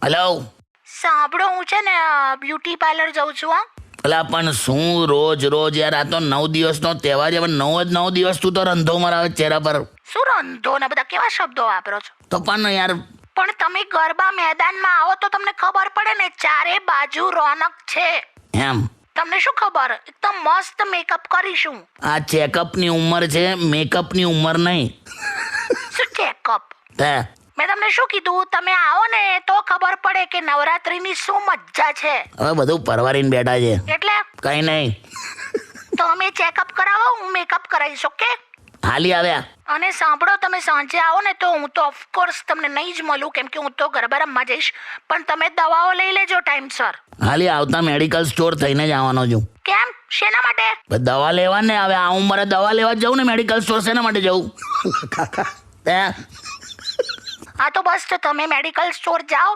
Hello. સાંભળો, હું છે ને બ્યુટી પાર્લર જાઉં છું. અલા પણ શું રોજ રોજ યાર, આ તો 9 દિવસનો તહેવાર છે, પણ 9 દિવસ તું તો રંધો મરાવે ચહેરા પર. શું રંધો ને બધા કેવા શબ્દો વાપરો છો? તો પણ યાર. પણ તમે ગરબા મેદાનમાં આવો તો તમને ખબર પડે ને, ચારે બાજુ રોનક છે. એમ તમને શું ખબર, એકદમ મસ્ત મેકઅપ કરીશું. આ ચેકઅપની ઉંમર છે, મેકઅપની ઉંમર નહીં. શું ચેકઅપ? તે મેં તમને શું કીધું, તમે આવો ને તો ખબર પડે કે નવરાત્રીની શું મજા છે. હવે બધું પરવારીને બેઠા છે. એટલે કઈ નહીં. તો અમે ચેકઅપ કરાવો, હું મેકઅપ કરાવીશ. ઓકે? હાલી આવ્યા. અને સાંભળો, તમે સાંજે આવો ને તો હું તો ઓફકોર્સ તમને નહીં જ મળું, કેમ કે હું તો ગરબા રમવા જઈશ. પણ તમે દવાઓ લઈ લેજો ટાઈમસર. હાલી આવતા મેડિકલ સ્ટોર થઈને જ આવવાનો છું. કેમ? શેના માટે? દવા લેવા ને, હવે આ ઉંમરે દવા લેવા જવું ને મેડિકલ સ્ટોર, શેના માટે જવું? તે હા તો બસ, તો તમે મેડિકલ સ્ટોર જાઓ